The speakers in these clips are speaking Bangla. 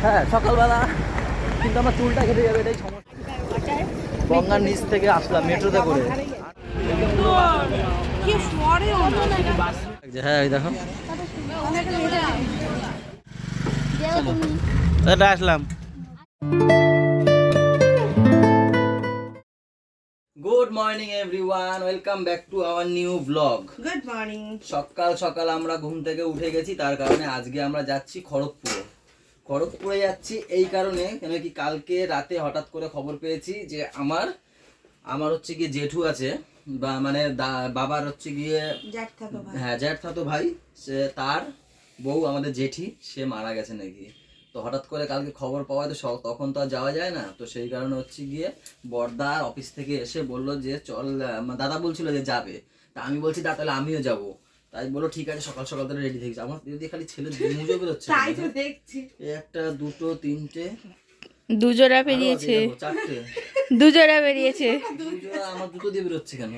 হ্যাঁ সকালবেলা, কিন্তু আমার চুলটা কেটে যাবে, এটাই সমস্যা। গঙ্গার নিচ থেকে আসলাম মেট্রোতে করে। হ্যাঁ এই দেখো এটা আসলাম। Good morning everyone, welcome back to our new blog. Good morning. সকাল সকাল আমরা ঘুম থেকে উঠে গেছি, তার কারণে আজকে আমরা যাচ্ছি খড়গপুরে যাচ্ছি এই কারণে কেন কি কালকে রাতে হঠাৎ করে খবর পেয়েছি যে আমার হচ্ছে গিয়ে জেঠু আছে, বা মানে বাবার হচ্ছে গিয়ে জ্যাঠথাতো ভাই, সে তার বউ আমাদের জেঠি, সে মারা গেছে নাকি। তো হঠাৎ করে কালকে খবর পাওয়া, তো তখন তো আর যাওয়া যায় না, তো সেই কারণে হচ্ছে গিয়ে বড়দা অফিস থেকে এসে বললো যে চল, দাদা বলছিল যে যাবে, তা আমি বলছি দা তাহলে আমিও যাবো। তাই বলো ঠিক আছে, সকাল সকাল তো রেডি থেকেছি। আমার যদি খালি ছেলে মুজো বেরোচ্ছে, তাই তো দেখছি। একটা দুটো তিনটে দুজোড়া বেরিয়েছে, চারটে দুজোড়া বেরিয়েছে, আমার দুটো দিয়ে বেরোচ্ছে কেন?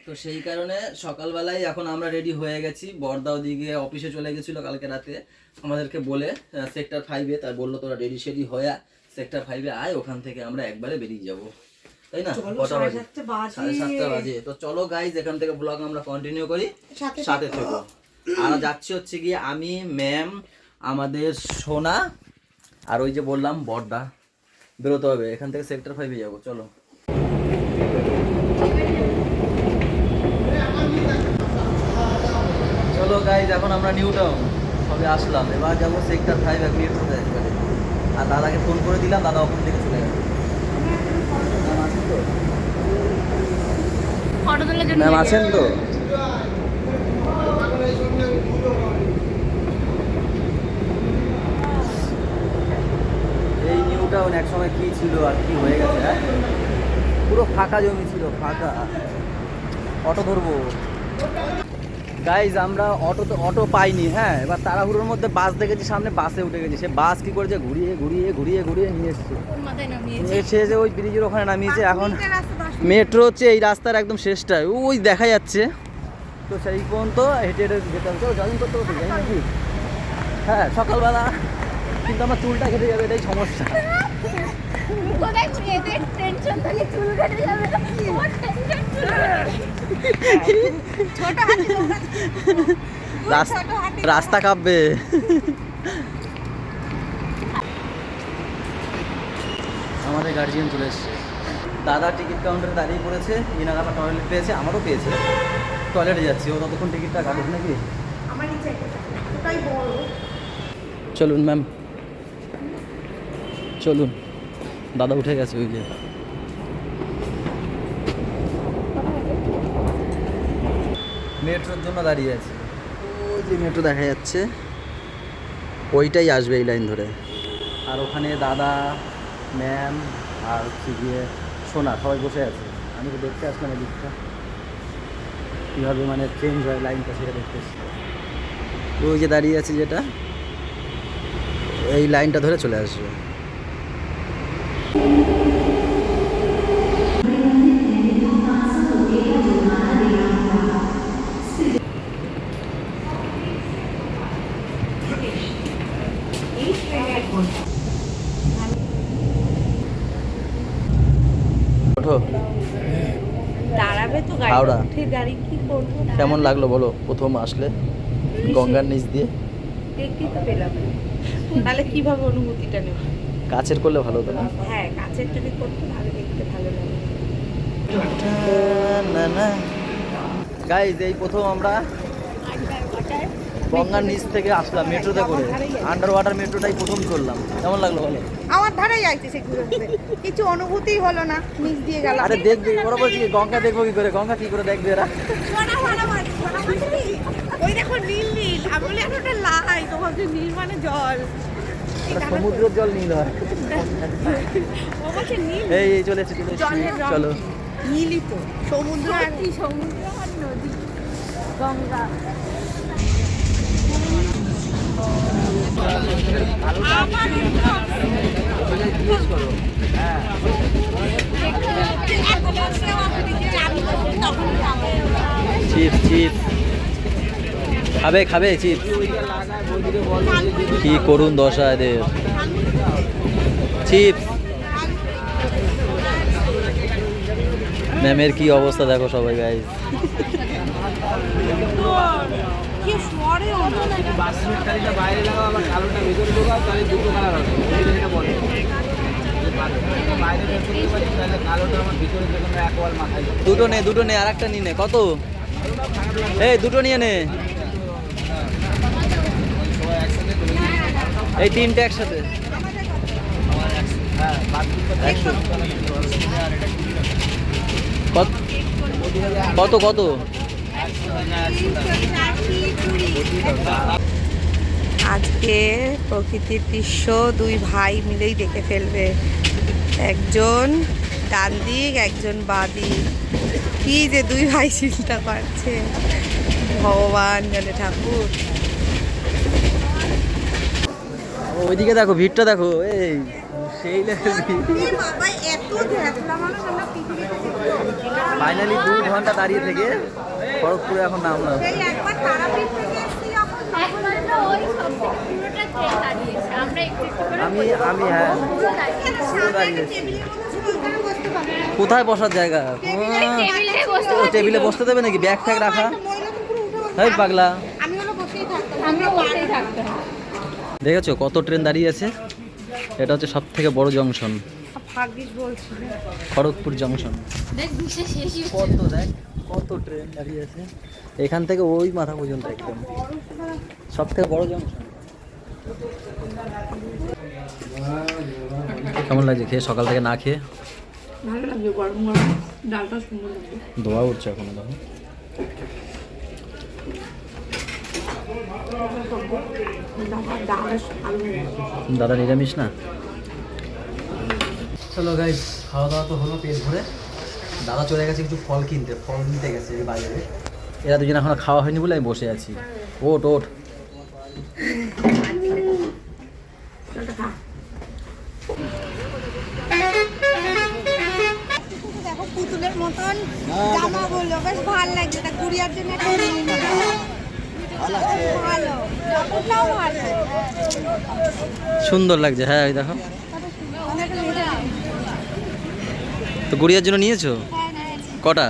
তো সেই কারণে সকালবেলায় এখন আমরা রেডি হয়ে গেছি। বড়দাও দিকে অফিসে চলে গেছিল কালকে রাতে আমাদেরকে বলে সেক্টর 5-এ, তাই বললো তোরা রেডি সেডি হয়ে সেক্টর 5-এ আয়, ওখান থেকে আমরা একবারে বেরিয়ে যাব, তাই না? কটা বাজে? 7:30 বাজে। তো চলো গাইজ, এখান থেকে ব্লগ আমরা কন্টিনিউ করি, সাথে থেকো। আর যাচ্ছি হচ্ছে গিয়ে আমি, ম্যাম, আমাদের সোনা, আর ওই যে বললাম বড়দা। বেরোতে হবে এখান থেকে, সেক্টর 5-এ যাবো, চলো। চলো গাইজ, এখন আমরা নিউ টাউন সবে আসলাম, এবার যাবো সেক্টর 5 মেট্রোতে একবারে। আর দাদাকে ফোন করে দিলাম, দাদা ওখান থেকে চলে গেছে। ম্যাম আছেন তো? এই নিউ টাউন একসময় কি ছিল আর কি হয়ে গেছে, হ্যাঁ পুরো ফাঁকা জমি ছিল, ফাঁকা। অটো ধরবো গাইজ, আমরা অটো পাইনি। হ্যাঁ, এবার তাড়াহুড়োর মধ্যে বাস দেখেছি সামনে, বাসে উঠে গেছি। সে বাস কি করেছে, ঘুরিয়ে ঘুরিয়ে ঘুরিয়ে ঘুরিয়ে নিয়ে এসছে, এসে যে ওই ব্রিজের ওখানে নামিয়েছে। এখন মেট্রো হচ্ছে এই রাস্তার একদম শেষটায়, ওই দেখা যাচ্ছে। তো সেই পর্যন্ত হেঁটে হেঁটে যেতে হবে, জগিং করতে হতো যাই নাকি। হ্যাঁ সকালবেলা, কিন্তু আমার চুলটা কেটে যাবে, এটাই সমস্যা। রাস্তা কাঁপবে। আমাদের গার্জিয়ান চলে এসছে, দাদা টিকিট কাউন্টারে দাঁড়িয়ে পড়েছে, ইনার আবার টয়লেট পেয়েছে, আমারও পেয়েছে, টয়লেটে যাচ্ছি। ও ততক্ষণ টিকিটটা কাটুক নাকি। চলুন ম্যাম, চলুন। দাদা উঠে গেছে, ওই যে মেট্রোর জন্য দাঁড়িয়ে আছে। ওই যে মেট্রো দেখা যাচ্ছে, ওইটাই আসবে এই লাইন ধরে। আর ওখানে দাদা, ম্যাম, আর হচ্ছে গিয়ে সোনা, সবাই বসে আছে। আমি তো দেখতে আসলাম এই দিকটা কীভাবে মানে চেঞ্জ হয় লাইনটা, সেটা দেখতে এসছি। ওই যে দাঁড়িয়ে আছে যেটা, এই লাইনটা ধরে চলে আসবে। ওঠো, দাঁড়াবে তো হাওড়া। গাড়ি, গাড়ি কি করবো? কেমন লাগলো বলো প্রথম আসলে গঙ্গার নিচ দিয়ে? দেখতেই তো পেলাম, তাহলে কিভাবে অনুভূতিটা নেব? কাছের করলে ভালো হতো না? হ্যাঁ, কাছের যদি করতে তাহলে দেখতে ভালো লাগে। গাইজ, এই প্রথম আমরা গঙ্গার নিচ থেকে আসলাম মেট্রোতে করে, আন্ডার ওয়াটার মেট্রোটাই প্রথম চললাম। কেমন লাগলো বলো? আমার ধারেই যাইছে সে ঘুরে ঘুরে, কিছু অনুভূতিই হলো না, নিচ দিয়ে গেল। আরে দেখবি, ওরা বলছি গঙ্গা দেখবো কি করে, গঙ্গা কি করে দেখবে এরা? ওই দেখো নীল নীল, আমি বলি ওটা লাই, তোমাকে নীল মানে জল, সমুদ্রের জল নীল হয়। ও বলছে নীল। এই চলে এসেছি, চলো। নীলই তো সমুদ্র, আর কি সমুদ্র আর নদী, গঙ্গা। চিপ চিপ খাবে খাবে চিপ কি করুন দশা এদের চিপস ম্যামের কি অবস্থা দেখো সবাই গাইস দুটো নে আর একটা নিয়ে নে কত এই দুটো নিয়ে নে এই তিনটে একসাথে কত কত আজকে প্রকৃতির দৃশ্য দুই ভাই মিলেই দেখে ফেলবে, একজন ডান দিক একজন বাঁ দিক। কি যে দুই ভাই চিন্তা করছে, ভগবান জানে ঠাকুর। ওইদিকে দেখো ভিড়টা দেখো এই সেই ফাইনালি 2 ঘন্টা দাঁড়িয়ে থেকে খড়গপুরে এখন নামলাম। আমি হ্যাঁ পুরো দাঁড়িয়েছি। কোথায় বসার জায়গা? টেবিলে বসতে দেবে নাকি? ব্যাগ ফ্যাগ রাখা? এই পাগলা, দেখেছো কত ট্রেন দাঁড়িয়ে আছে? এটা হচ্ছে সব থেকে বড় জংশন, খড়গপুর জংশন। কত দেখ কত ট্রেন দাঁড়িয়ে আছে এখান থেকে ওই মাথা পর্যন্ত, একদম সব থেকে বড় জংশন। কেমন লাগছে খেয়ে? সকাল থেকে না খেয়ে ভালো লাগছে, গরম গরম ডালটা সুন্দর লাগছে। ধোয়া উঠছে এখনো দেখো। দাদা নিরামিষ না? চলো গাইস, খাওয়া দাওয়া তো হলো পেট ভরে। দাদা চলে গেছে কিছু ফল কিনতে, ফল নিতে গেছে বাজারে। এরা দুজন এখনো খাওয়া হয়নি বলে আমি বসে আছি। ওট ওট দেখো পুতুলের মতন জামা বললো, বেশ ভালো লাগছে। তা কুড়িয়ার জন্য একটা নিয়ে নিলাম। ভালো, কাপড়টাও ভালো, সুন্দর লাগছে। হ্যাঁ ওই দেখো তো গুড়িয়ার জন্য নিয়েছো কটা?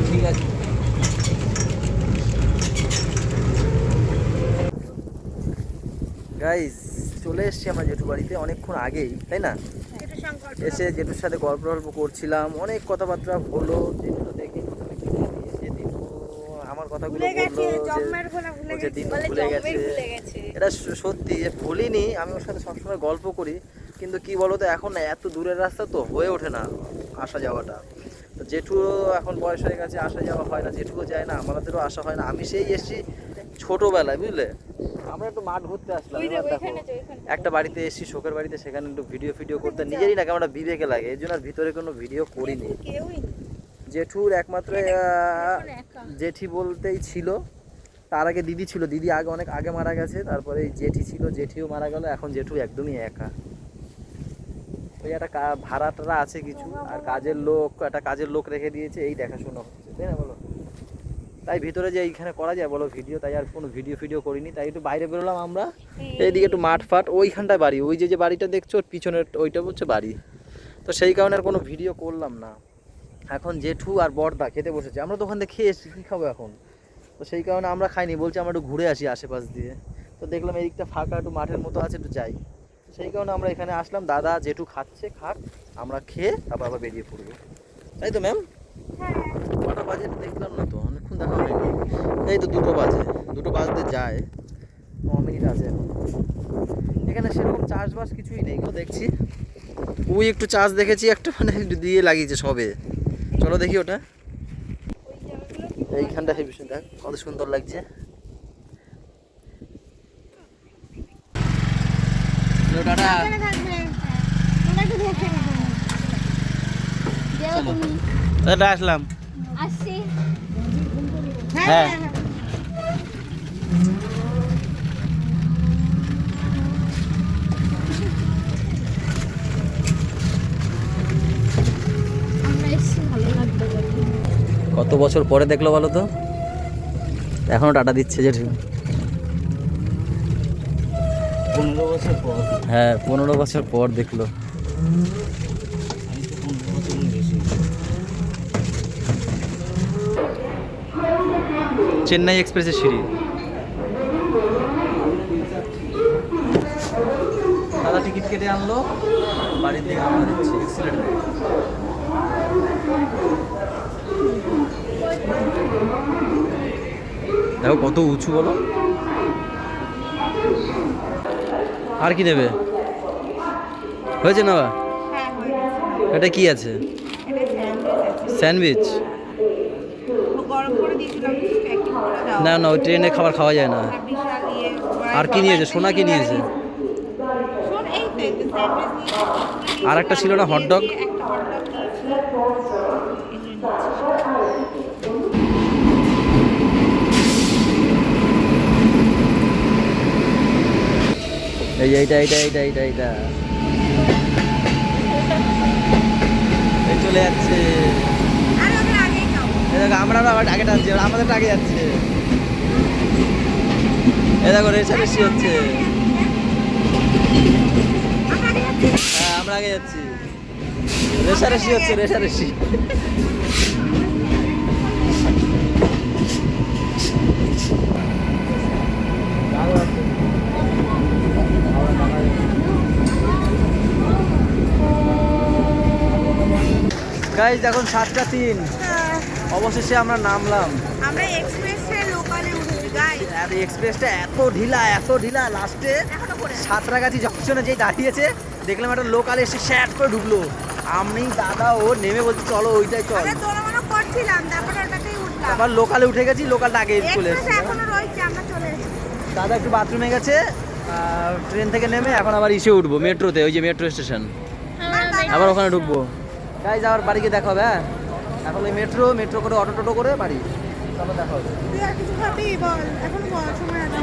ঠিক আছে। গাইস চলে এসছি আমরা জেঠু বাড়িতে অনেকক্ষণ আগেই, তাই না? এসে জেঠুর সাথে গল্প করছিলাম, অনেক কথাবার্তা হলো। জেঠু দেখে আমার কথাগুলো বললো যে দিন ভুলে গেছে। এটা সত্যি ভুলিনি, আমি ওর সাথে সবসময় গল্প করি, কিন্তু কি বলতো এখন এত দূরের রাস্তা তো হয়ে ওঠে না আসা যাওয়াটা। তো জেঠু এখন বয়স হয়ে গেছে, আসা যাওয়া হয় না, জেঠুও যায় না, আমাদেরও আসা হয় না। আমি সেই এসছি ছোটবেলায়, বুঝলে? আমরা একটু মাঠ ঘুরতে আসলাম, এবার দেখো একটা বাড়িতে এসছি, শোকের বাড়িতে, সেখানে একটু ভিডিও করতে নিজেরই না কেমন বিবেকে লাগে, এই জন্য আর ভিতরে কোনো ভিডিও করিনি। জেঠুর একমাত্র জেঠি বলতেই ছিল, তার আগে দিদি ছিল, দিদি আগে অনেক আগে মারা গেছে, তারপরে এই জেঠি ছিল, জেঠিও মারা গেল, এখন জেঠু একদমই একা। ওই একটা ভাড়াটা আছে কিছু, আর কাজের লোক রেখে দিয়েছে, এই দেখাশোনা হচ্ছে, তাই না বলো? তাই ভিতরে যে এইখানে করা যায় বলো ভিডিও, তাই আর কোনো ভিডিও করিনি। তাই একটু বাইরে বেরোলাম আমরা, এইদিকে একটু মাঠ ফাট, ওইখানটায় বাড়ি, ওই যে বাড়িটা দেখছো ওর পিছনের ওইটা হচ্ছে বাড়ি। তো সেই কারণে আর কোনো ভিডিও করলাম না। এখন জেঠু আর বড়দা খেতে বসেছে, আমরা তো ওখান থেকে খেয়ে এসেছি, কী খাবো এখন? তো সেই কারণে আমরা খাইনি, বলছি আমরা একটু ঘুরে আসি আশেপাশ দিয়ে। তো দেখলাম এই দিকটা ফাঁকা, একটু মাঠের মতো আছে, একটু যাই। সেই কারণে আমরা এখানে আসলাম। দাদা জেঠু খাচ্ছে, খাক, আমরা খেয়ে তারপর আবার বেরিয়ে পড়বো, তাই তো ম্যাম? কটা বাজে দেখলাম না তো, অনেকক্ষণ দেখা হয়নি। এই তো 2টো বাজতে যায়, 9 মিনিট আছে এখন। এখানে সেরকম চাষবাস কিছুই নেই গো, দেখছি ওই একটু চাষ দেখেছি একটা, মানে দিয়ে লাগিয়েছে সবে। চলো দেখি ওটা, এইখানটা হেবি দেখ কত সুন্দর লাগছে। আসলাম, হ্যাঁ কত বছর পরে দেখলো বলো তো? এখনো টাটা দিচ্ছে জেঠু। 15 বছর পর। হ্যাঁ 15 বছর পর দেখলো। আমি তো 15 বছরের বেশি। চেন্নাই এক্সপ্রেসের সিঁড়ি। দাদা টিকিট কেটে আনলো, বাড়ির দিকে আমরা যাচ্ছি এক্সিলেন্ট। দেখো কত উঁচু বলো। আর কি নেবে? হয়েছে না? এটা কি আছে? স্যান্ডউইচ? গরম করে দিয়েছিলাম, প্যাকিং করে দাও। না না, ওই ট্রেনে খাবার খাওয়া যায় না। বিশাল ইয়ে। আর কি নিয়েছে? সোনা কি নিয়েছে? শোন, এই তো এই তো স্যান্ডউইচ নিয়েছি। আর একটা ছিল না, হটডগ? একটা হটডগ নিয়েছি। এগুলো নিয়েছি। এই যে এইটা এইটা এইটা এইটা এইটা এই চলে যাচ্ছে। আর ওদের আগেই খাবো। এই দেখো আমরা আগে টানছি, ওরা আমাদের আগে যাচ্ছে। এই দেখো রেসারেসি হচ্ছে। হ্যাঁ আমরা আগে যাচ্ছি। রেসারেসি হচ্ছে, রেসারেসি। গাইজ এখন 7:03, অবশেষে আমরা নামলাম। আমরা এক্সপ্রেসে লোকালে উঠেছি গাইস। আর এক্সপ্রেসটা এত ঢিলা লাস্টে সাঁতরাগাছি জংশনে যেই দাঁড়িয়েছে দেখলাম একটা লোকাল এসে শ্যাট করে ঢুকলো। আমি দাদা ও নেমে বলছি চলো ওইটাই চল। আমরা দোলামানো করছিলাম, তারপরে ওটাতেই উঠলাম। আবার লোকালে উঠে গেছি, লোকালটা আগে চলে এক্সপ্রেস এসেছি। এখনো রয়েছে, আমরা চলে এসেছি। দাদা একটু বাথরুমে গেছে, ট্রেন থেকে নেমে এখন আবার ইসে উঠবো মেট্রোতে, ওই যে মেট্রো স্টেশন, আবার ওখানে ঢুকবো। গাইজ আবার বাড়িকে দেখা হবে। হ্যাঁ এখন ওই মেট্রো করে অটো টোটো করে বাড়ি, চলো দেখা হবে। তুই আর কিছু খাবি বল, এখন বল সময় আছে।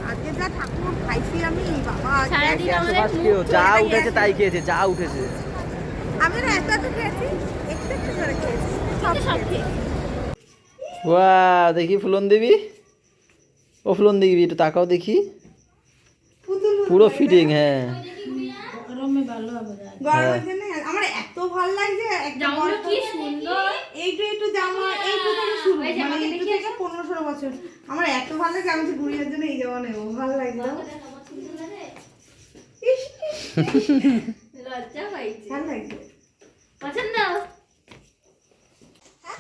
আজকে যা ঠাকুর খাইছি আমি, বাবা সারাদিন আমাদের আশেপাশ কেউ যা উঠেছে তাই খেয়েছে, যা উঠেছে। আমি না এত এত খেয়েছি, একটু একটু করে খেয়েছি, সব খেয়েছি। ওয়াও, দেখি ফুলন দেবী, ও ফুলন দেবী একটু তাকাও দেখি, পুরো ফিটিং। হ্যাঁ গরমের জন্য আমার এত ভালো লাগছে, একটা জামাগুলো কি সুন্দর। এইটু জামা, এইটু থেকে শুরু, মানে এইটু থেকে 15-16 বছর। আমার এত ভালো লাগছে, আমি তো ঘুরিয়ে জন্য এই জামা নেবো, ভালো লাগলো। লজ্জা পাইছে। ভালো লাগছে। পছন্দ?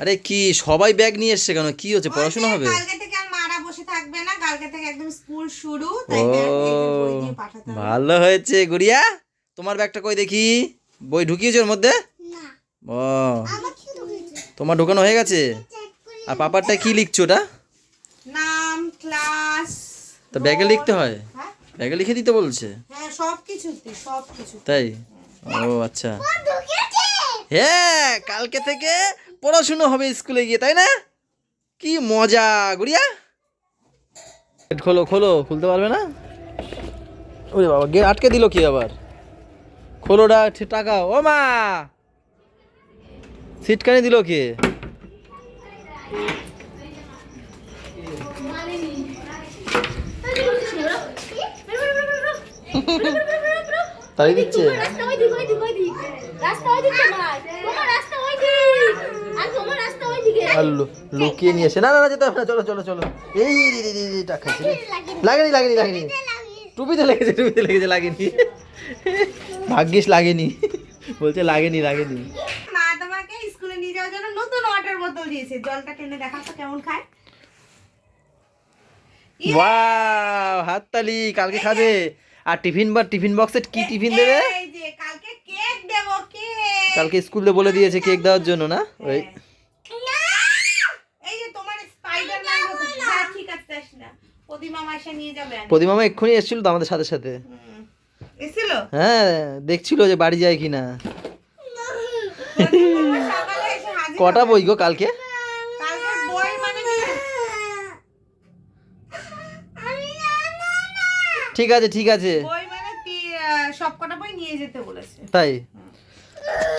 আরে কি সবাই ব্যাগ নিয়ে এসছে কেন? কি হচ্ছে, পড়াশোনা হবে? কালকে থেকে আর মারা বসে থাকবে না, কালকে থেকে একদম স্কুল শুরু, ও তাই বই দিয়ে পাঠাতে হবে। ভালো হয়েছে। গুড়িয়া তোমার ব্যাগটা কই দেখি, বই ঢুকিয়েছো ওর মধ্যে? ও তোমার ঢুকানো হয়ে গেছে। আর পাপারটা কি লিখছো ওটা? নাম, ক্লাস। তো ব্যাগে লিখতে হয়? হ্যাঁ ব্যাগে লিখে দিতে বলছে? হ্যাঁ, সবকিছু। তাই? ও আচ্ছা। হ্যাঁ কালকে থেকে পড়াশুনো হবে স্কুলে গিয়ে, তাই না? কি মজা। গুড়িয়া খোলো খোলো, খুলতে পারবে না? ওরে বাবা, গেট আটকে দিল কি আবার? খোলোটা টাকা। ও মা, সিটকানি দিল কে? তাই দিচ্ছে। রাস্তা ওই দিক, ওই দিক, ওই দিক। রাস্তা ওই দিক তোমার। তোমার রাস্তা ওই দিক। আর তোমার রাস্তা ওই দিকে। আর লুকিয়ে নিয়ে এসে, না না না যেতে হবে না, চলো চলো চলো। এই টাকা খাইছে রে। লাগেনি লাগেনি লাগেনি, টুপিতে লেগেছে, টুপিতে লেগেছে, লাগেনি। ভাগ্যিস লাগেনি, বলছে লাগেনি লাগেনি। মা তোমাকে স্কুলে নিয়ে যাওয়ার জন্য নতুন ওয়াটার বোতল দিয়েছে, জলটা টেনে দেখা তো কেমন খায়। ওয়াও, হাততালি। কালকে খাবে। আর টিফিন বক্সে কি টিফিন দেবে? এই যে কালকে কেক দেবো, কেক। কালকে স্কুলে বলে দিয়েছে কেক দেওয়ার জন্য, না? ওই এই যে তোমার স্পাইডারম্যান হতো। হ্যাঁ ঠিক আছে, যাস না, প্রতিমা মাসে নিয়ে যাবে। প্রতিমামা এক্ষুনি এসেছিল তো আমাদের সাথে সাথে। এসেছিল হ্যাঁ দেখছিল যে বাড়ি যায় কিনা। সকালে এসে হাজির। কটা বই গো কালকে? কালকে বই মানে কি? ঠিক আছে ঠিক আছে। বই মানে সব কটা বই নিয়ে যেতে বলেছে। তাই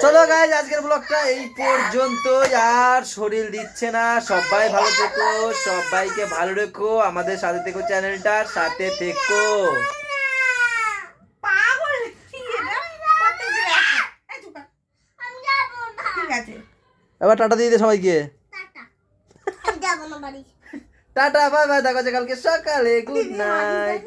চলো গাইজ আজকের ব্লগটা এই পর্যন্তই, আর শরীর দিচ্ছে না। সবাই ভালো থেকো, সবাইকে ভালো রেখো, আমাদের সাথে থেকো, চ্যানেলটার সাথে থেকো। পাগল কি এটা? প্রত্যেকদিন আসে। এই চুপ কর। ঠিক আছে। এবার টাটা দিয়ে দে সবাইকে। টাটা আমি যাবো না বাড়ি টাটা, বাই বাই, দেখা হচ্ছে কালকে সকালে। Good night.